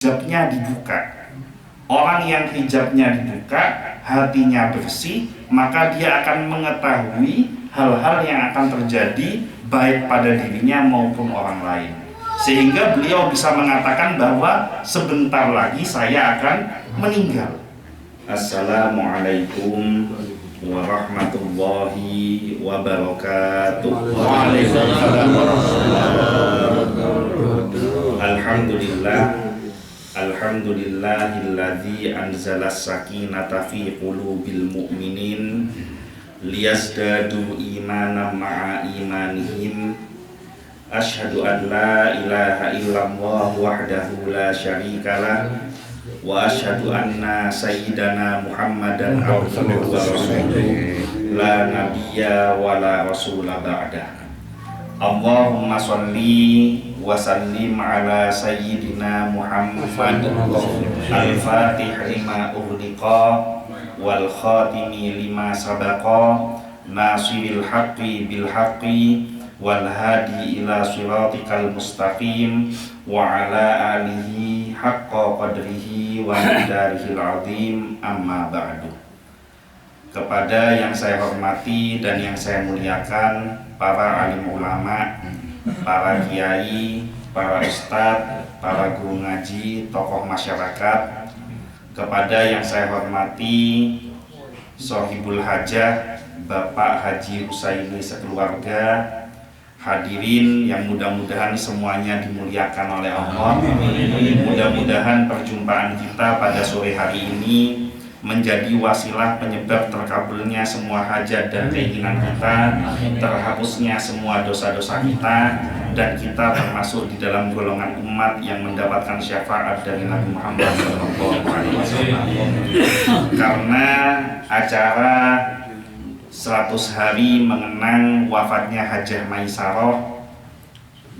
hijabnya dibuka. Orang yang hijabnya dibuka, hatinya bersih, maka dia akan mengetahui hal-hal yang akan terjadi baik pada dirinya maupun orang lain. Sehingga beliau bisa mengatakan bahwa sebentar lagi saya akan meninggal. Assalamualaikum warahmatullahi wabarakatuh. Waalaikumsalam warahmatullahi wabarakatuh. Alhamdulillah. Alhamdulillahilladzi anzalas sakinata fi qulubil mu'minin liyazdadu imanan ma'a imanihim. Asyhadu an la ilaha illallah wahdahu la syarikalah wa asyhadu anna sayyidana Muhammadan abduhu wa rasuluh la nabiyya wa la rasula ba'dah. Allahumma sholli wa sallim ala sayyidina Muhammad al-fatih lima ughliqa wal khatimi lima sabaqa nasiril haqqi bil haqqi wal hadi ila siratikal mustaqim wa ala alihi haqqa qadrihi wa miqdarihil azim, amma ba'du. Kepada yang saya hormati dan yang saya muliakan, para alim ulama, para kiai, para ustadz, para guru ngaji, tokoh masyarakat, kepada yang saya hormati Sohibul Hajah, Bapak Haji Husaini sekeluarga, hadirin yang mudah-mudahan semuanya dimuliakan oleh Allah. Mudah-mudahan perjumpaan kita pada sore hari ini menjadi wasilah penyebab terkabulnya semua hajat dan keinginan kita, terhapusnya semua dosa-dosa kita, dan kita termasuk di dalam golongan umat yang mendapatkan syafaat dari Nabi Muhammad SAW. Karena acara 100 hari mengenang wafatnya Hajah Maisarah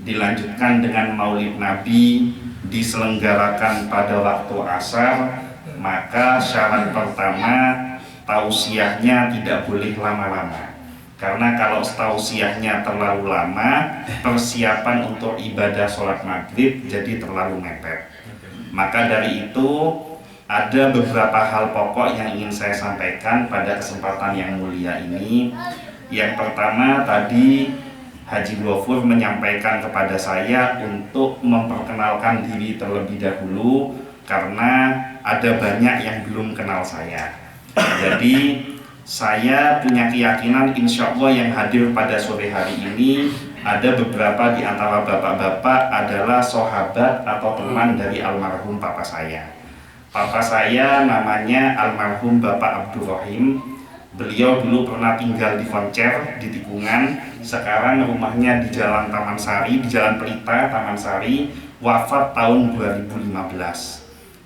dilanjutkan dengan Maulid Nabi diselenggarakan pada waktu asar, maka syarat pertama tausiahnya tidak boleh lama-lama. Karena kalau tausiahnya terlalu lama, persiapan untuk ibadah sholat maghrib jadi terlalu mepet. Maka dari itu ada beberapa hal pokok yang ingin saya sampaikan pada kesempatan yang mulia ini. Yang pertama tadi Haji Ghafur menyampaikan kepada saya untuk memperkenalkan diri terlebih dahulu, karena ada banyak yang belum kenal saya. Jadi saya punya keyakinan insya Allah yang hadir pada sore hari ini ada beberapa di antara bapak-bapak adalah sahabat atau teman dari almarhum papa saya. Papa saya namanya almarhum Bapak Abdul Rahim. Beliau dulu pernah tinggal di Koncer, di Tikungan. Sekarang rumahnya di Jalan Taman Sari, di Jalan Pelita, Taman Sari. Wafat tahun 2015.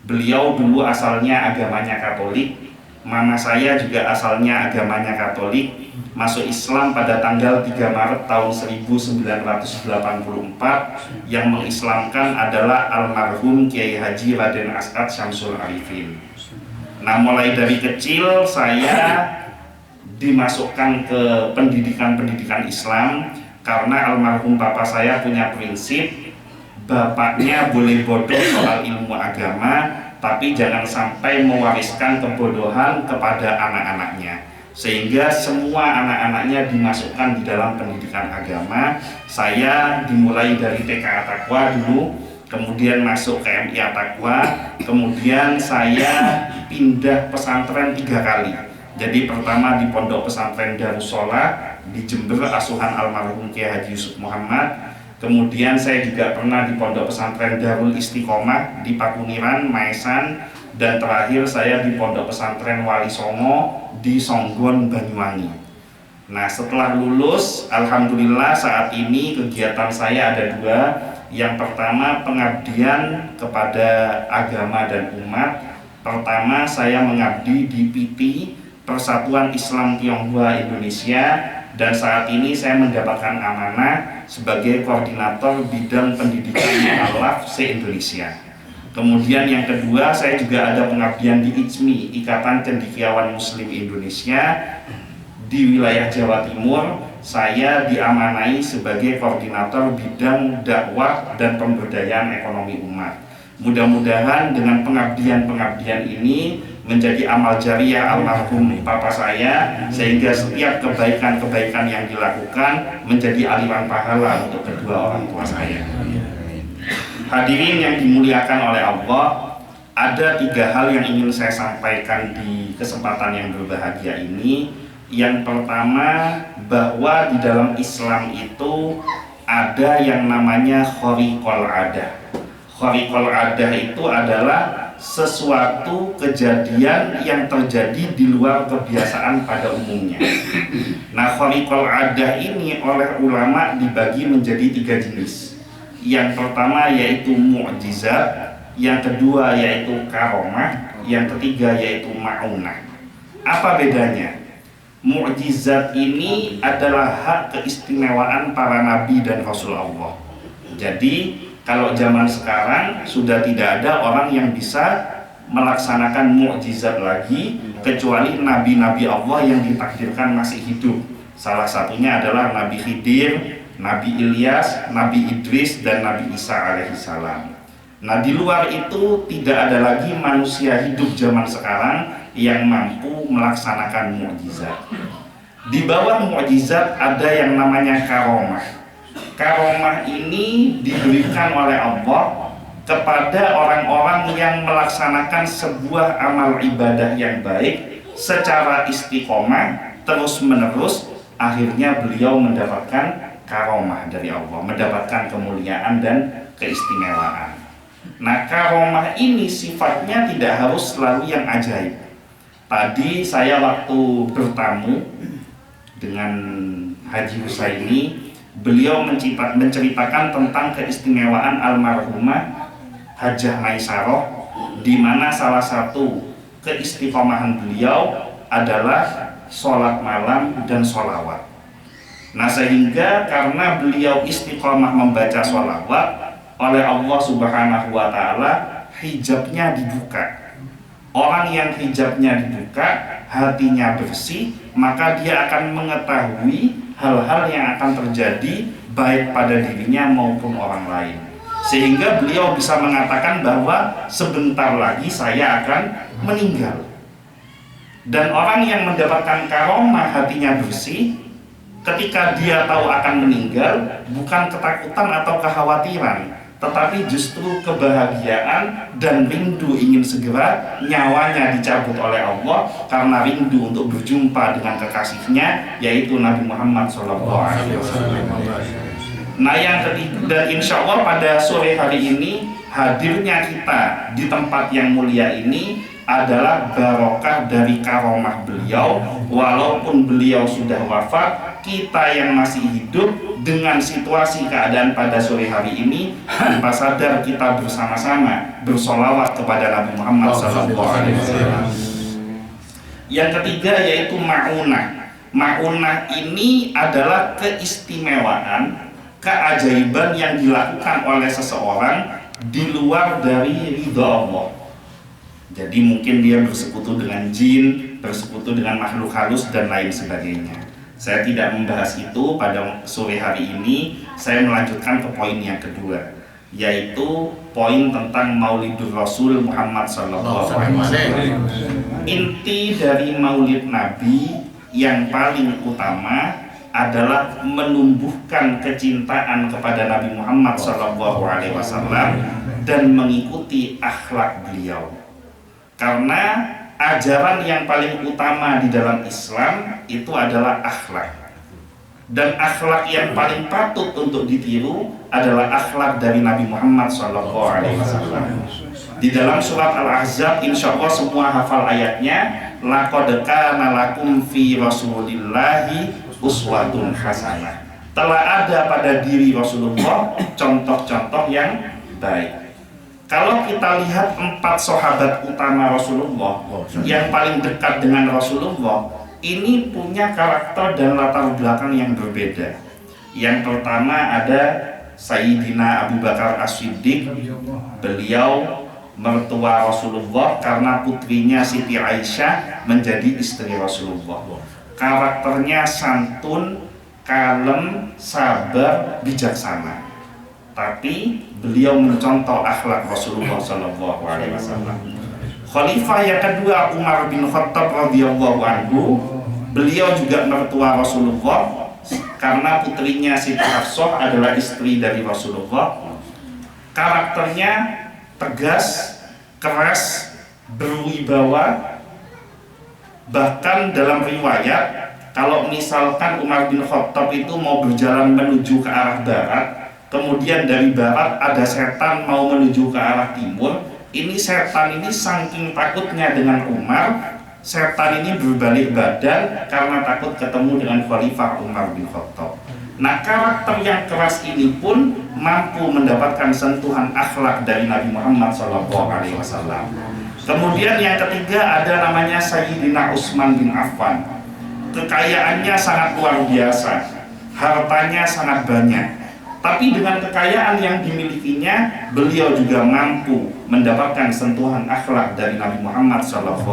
Beliau dulu asalnya agamanya Katolik. Mama saya juga asalnya agamanya Katolik. Masuk Islam pada tanggal 3 Maret tahun 1984. Yang mengislamkan adalah almarhum Kiai Haji Raden As'ad Syamsul Arifin. Nah, mulai dari kecil saya dimasukkan ke pendidikan Islam karena almarhum papa saya punya prinsip, bapaknya boleh bodoh soal ilmu agama, tapi jangan sampai mewariskan kebodohan kepada anak-anaknya. Sehingga semua anak-anaknya dimasukkan di dalam pendidikan agama. Saya dimulai dari TK At-Taqwa dulu, kemudian masuk ke MI At-Taqwa, kemudian saya pindah pesantren 3 kali. Jadi pertama di Pondok Pesantren Darussolah di Jember, asuhan almarhum Kiai Haji Yusuf Muhammad. Kemudian saya juga pernah di Pondok Pesantren Darul Istiqomah di Pakuniran, Maesan, dan terakhir saya di Pondok Pesantren Wali Songo di Songgon, Banyuwangi. Nah, setelah lulus, alhamdulillah saat ini kegiatan saya ada 2. Yang pertama pengabdian kepada agama dan umat. Pertama saya mengabdi di PT Persatuan Islam Tionghoa Indonesia, dan saat ini saya mendapatkan amanah sebagai koordinator bidang pendidikan mu'alaf se-Indonesia. Kemudian yang kedua, saya juga ada pengabdian di ICMI, Ikatan Cendekiawan Muslim Indonesia di wilayah Jawa Timur. Saya diamanai sebagai koordinator bidang dakwah dan pemberdayaan ekonomi umat. Mudah-mudahan dengan pengabdian-pengabdian ini menjadi amal jariah almarhum papa saya, sehingga setiap kebaikan-kebaikan yang dilakukan menjadi aliran pahala untuk kedua orang tua saya. Hadirin yang dimuliakan oleh Allah, ada 3 hal yang ingin saya sampaikan di kesempatan yang berbahagia ini. Yang pertama, bahwa di dalam Islam itu ada yang namanya khariqul adah. Khariqul adah itu adalah sesuatu kejadian yang terjadi di luar kebiasaan pada umumnya. Nah, khariqul adah ini oleh ulama dibagi menjadi 3 jenis. Yang pertama yaitu mu'jizat, yang kedua yaitu karomah, yang ketiga yaitu ma'unah. Apa bedanya? Mu'jizat ini adalah hak keistimewaan para nabi dan rasul Allah. Jadi kalau zaman sekarang sudah tidak ada orang yang bisa melaksanakan mu'jizat lagi kecuali nabi-nabi Allah yang ditakdirkan masih hidup. Salah satunya adalah Nabi Khidir, Nabi Ilyas, Nabi Idris, dan Nabi Isa alaihissalam. Nah, di luar itu tidak ada lagi manusia hidup zaman sekarang yang mampu melaksanakan mukjizat. Di bawah mukjizat ada yang namanya karomah. Karomah ini diberikan oleh Allah kepada orang-orang yang melaksanakan sebuah amal ibadah yang baik secara istiqomah terus-menerus, akhirnya beliau mendapatkan karomah dari Allah, mendapatkan kemuliaan dan keistimewaan. Nah, karomah ini sifatnya tidak harus selalu yang ajaib. Tadi saya waktu bertamu dengan Haji Husaini, beliau menceritakan tentang keistimewaan almarhumah Hajah Maisaroh, di mana salah satu keistiqomahan beliau adalah sholat malam dan sholawat. Nah, sehingga karena beliau istiqomah membaca sholawat, oleh Allah Subhanahu wa Ta'ala hijabnya dibuka. Orang yang hijabnya dibuka, hatinya bersih, maka dia akan mengetahui hal-hal yang akan terjadi baik pada dirinya maupun orang lain. Sehingga beliau bisa mengatakan bahwa sebentar lagi saya akan meninggal. Dan orang yang mendapatkan karomah hatinya bersih, ketika dia tahu akan meninggal, bukan ketakutan atau kekhawatiran, tetapi justru kebahagiaan dan rindu ingin segera nyawanya dicabut oleh Allah karena rindu untuk berjumpa dengan kekasihnya, yaitu Nabi Muhammad SAW. Nah, yang ketiga, dan insya Allah pada sore hari ini hadirnya kita di tempat yang mulia ini adalah barokah dari karomah beliau. Walaupun beliau sudah wafat, kita yang masih hidup dengan situasi keadaan pada sore hari ini tanpa sadar kita bersama-sama bersolawat kepada Nabi Muhammad SAW. Yang ketiga yaitu ma'unah. Ma'unah ini adalah keistimewaan, keajaiban yang dilakukan oleh seseorang di luar dari ridha Allah. Jadi mungkin dia bersekutu dengan jin, bersekutu dengan makhluk halus dan lain sebagainya. Saya tidak membahas itu pada sore hari ini. Saya melanjutkan ke poin yang kedua, yaitu poin tentang Maulidur Rasul Muhammad SAW. Inti dari Maulid Nabi yang paling utama adalah menumbuhkan kecintaan kepada Nabi Muhammad SAW dan mengikuti akhlak beliau. Karena ajaran yang paling utama di dalam Islam itu adalah akhlak. Dan akhlak yang paling patut untuk ditiru adalah akhlak dari Nabi Muhammad SAW. Di dalam surat Al-Ahzab, insya Allah semua hafal ayatnya, laqad kana lakum fi rasulillahi uswatun hasanah. Telah ada pada diri Rasulullah contoh-contoh yang baik. Kalau kita lihat 4 sahabat utama Rasulullah yang paling dekat dengan Rasulullah, ini punya karakter dan latar belakang yang berbeda. Yang pertama ada Sayyidina Abu Bakar As-Siddiq. Beliau mertua Rasulullah karena putrinya Siti Aisyah menjadi istri Rasulullah. Karakternya santun, kalem, sabar, bijaksana. Tapi beliau mencontoh akhlak Rasulullah Shallallahu Alaihi Wasallam. Khalifah yang kedua Umar bin Khattab radhiyallahu anhu, beliau juga mertua Rasulullah karena putrinya Siti Hafsah adalah istri dari Rasulullah. Karakternya tegas, keras, berwibawa. Bahkan dalam riwayat, kalau misalkan Umar bin Khattab itu mau berjalan menuju ke arah barat, kemudian dari barat ada setan mau menuju ke arah timur, ini setan ini saking takutnya dengan Umar, setan ini berbalik badan karena takut ketemu dengan Khalifah Umar bin Khattab. Nah, karakter yang keras ini pun mampu mendapatkan sentuhan akhlak dari Nabi Muhammad SAW. Kemudian yang ketiga ada namanya Sayyidina Utsman bin Affan. Kekayaannya sangat luar biasa, hartanya sangat banyak. Tapi dengan kekayaan yang dimilikinya, beliau juga mampu mendapatkan sentuhan akhlak dari Nabi Muhammad SAW.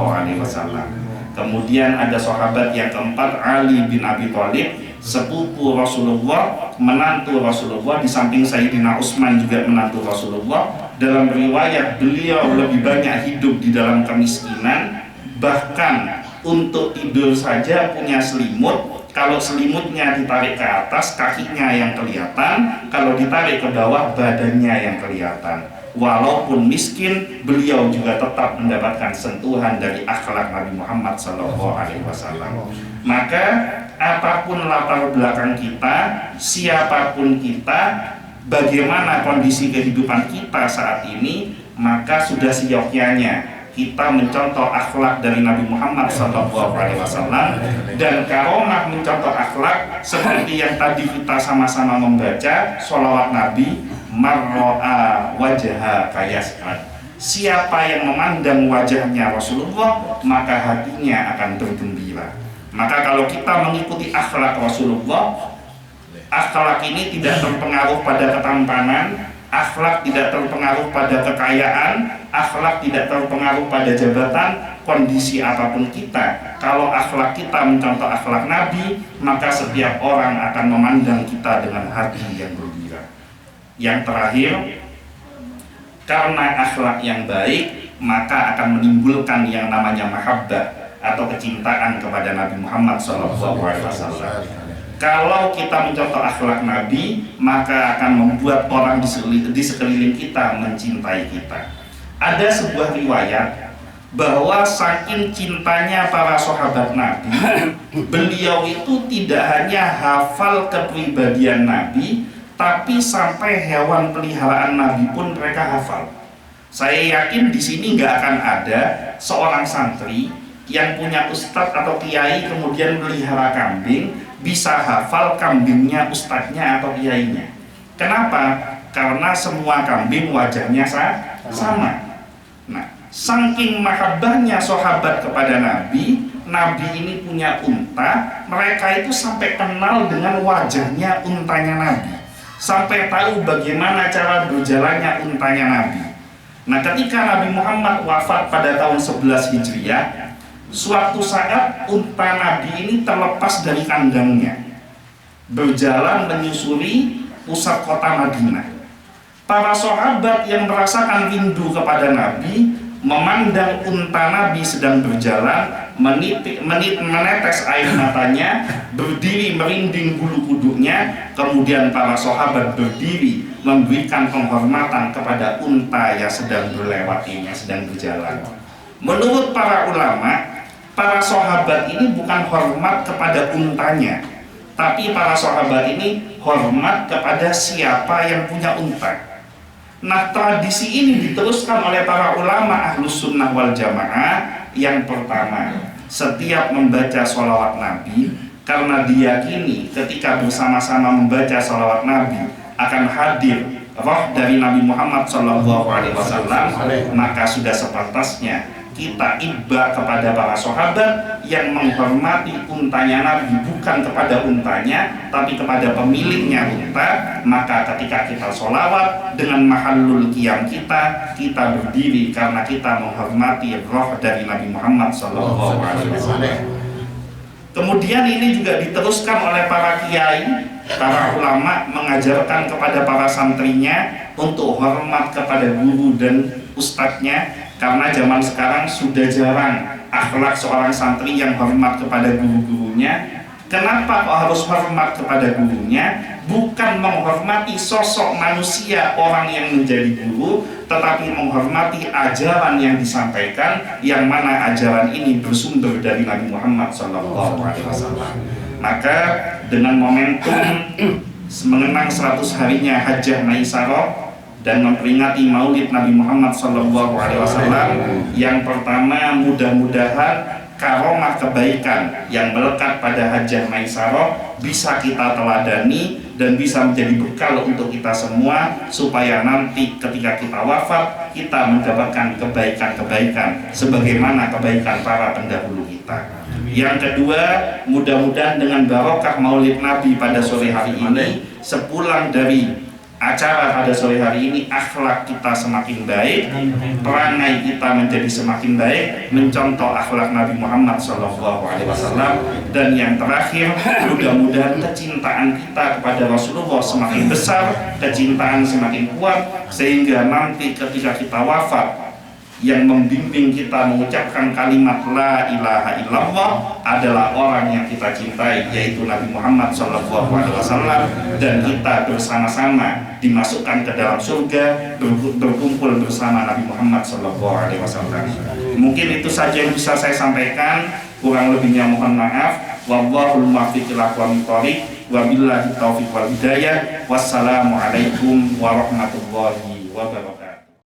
Kemudian ada sahabat yang keempat, Ali bin Abi Thalib, sepupu Rasulullah, menantu Rasulullah, di samping Sayyidina Utsman juga menantu Rasulullah. Dalam riwayat beliau lebih banyak hidup di dalam kemiskinan, bahkan untuk tidur saja punya selimut. Kalau selimutnya ditarik ke atas, kakinya yang kelihatan. Kalau ditarik ke bawah, badannya yang kelihatan. Walaupun miskin, beliau juga tetap mendapatkan sentuhan dari akhlak Nabi Muhammad SAW. Maka apapun latar belakang kita, siapapun kita, bagaimana kondisi kehidupan kita saat ini, maka sudah seyogyanya kita mencontoh akhlak dari Nabi Muhammad SAW. Dan karomah mencontoh akhlak seperti yang tadi kita sama-sama membaca sholawat Nabi, marro'a wajha kayas'ad. Siapa yang memandang wajahnya Rasulullah, maka hatinya akan bergembira. Maka kalau kita mengikuti akhlak Rasulullah, akhlak ini tidak terpengaruh pada ketampanan, akhlak tidak terpengaruh pada kekayaan, akhlak tidak terpengaruh pada jabatan, kondisi apapun kita. Kalau akhlak kita mencontoh akhlak Nabi, maka setiap orang akan memandang kita dengan hati yang gembira. Yang terakhir, karena akhlak yang baik, maka akan menimbulkan yang namanya mahabbah atau kecintaan kepada Nabi Muhammad SAW. Kalau kita mencontoh akhlak Nabi, maka akan membuat orang di sekeliling kita mencintai kita. Ada sebuah riwayat bahwa saking cintanya para sahabat Nabi, beliau itu tidak hanya hafal kepribadian Nabi, tapi sampai hewan peliharaan Nabi pun mereka hafal. Saya yakin di sini nggak akan ada seorang santri yang punya ustadz atau kiai kemudian melihara kambing, bisa hafal kambingnya ustadznya atau kiainya. Kenapa? Karena semua kambing wajahnya sama. Nah, saking mahabbahnya sahabat kepada Nabi, Nabi ini punya unta, mereka itu sampai kenal dengan wajahnya untanya Nabi, sampai tahu bagaimana cara berjalannya untanya Nabi. Nah, ketika Nabi Muhammad wafat pada tahun 11 Hijriah, suatu saat unta Nabi ini terlepas dari kandangnya, berjalan menyusuri pusat kota Madinah. Para sahabat yang merasakan rindu kepada Nabi, memandang unta Nabi sedang berjalan, menetes air matanya, berdiri merinding bulu kuduknya. Kemudian para sahabat berdiri memberikan penghormatan kepada unta yang sedang berlewatinya, sedang berjalan. Menurut para ulama, para sahabat ini bukan hormat kepada untanya, tapi para sahabat ini hormat kepada siapa yang punya unta. Nah, tradisi ini diteruskan oleh para ulama Ahlus Sunnah wal Jamaah. Yang pertama, setiap membaca sholawat Nabi, karena diyakini ketika bersama-sama membaca sholawat Nabi akan hadir roh dari Nabi Muhammad SAW, maka sudah sepantasnya kita iba kepada para sahabat yang menghormati untanya Nabi, bukan kepada untanya tapi kepada pemiliknya unta. Maka ketika kita sholawat dengan mahallul qiyam kita berdiri karena kita menghormati roh dari Nabi Muhammad SAW. Kemudian ini juga diteruskan oleh para kiai, para ulama mengajarkan kepada para santrinya untuk hormat kepada guru dan ustadznya, karena zaman sekarang sudah jarang akhlak seorang santri yang hormat kepada guru-gurunya. Kenapa kok harus hormat kepada gurunya? Bukan menghormati sosok manusia orang yang menjadi guru, tetapi menghormati ajaran yang disampaikan, yang mana ajaran ini bersumber dari Nabi Muhammad SAW. Maka dengan momentum mengenang 100 harinya Hajjah Maisarah dan memperingati Maulid Nabi Muhammad SAW, yang pertama, mudah-mudahan karomah kebaikan yang melekat pada Hajjah Maisarah bisa kita teladani dan bisa menjadi bekal untuk kita semua, supaya nanti ketika kita wafat kita mendapatkan kebaikan-kebaikan sebagaimana kebaikan para pendahulu kita. Yang kedua, mudah-mudahan dengan barokah Maulid Nabi pada sore hari ini, sepulang dari acara pada sore hari ini, akhlak kita semakin baik, perangai kita menjadi semakin baik, mencontoh akhlak Nabi Muhammad SAW. Dan yang terakhir, mudah-mudahan kecintaan kita kepada Rasulullah semakin besar, kecintaan semakin kuat, sehingga nanti ketika kita wafat, yang membimbing kita mengucapkan kalimat la ilaha illallah adalah orang yang kita cintai, yaitu Nabi Muhammad SAW, dan kita bersama-sama dimasukkan ke dalam surga, berkumpul bersama Nabi Muhammad SAW. Mungkin itu saja yang bisa saya sampaikan, kurang lebihnya mohon maaf. Wallahul muwaffiq ila aqwamit thoriq, wabillahi taufiq wal hidayah. Wassalamualaikum warahmatullahi wabarakatuh.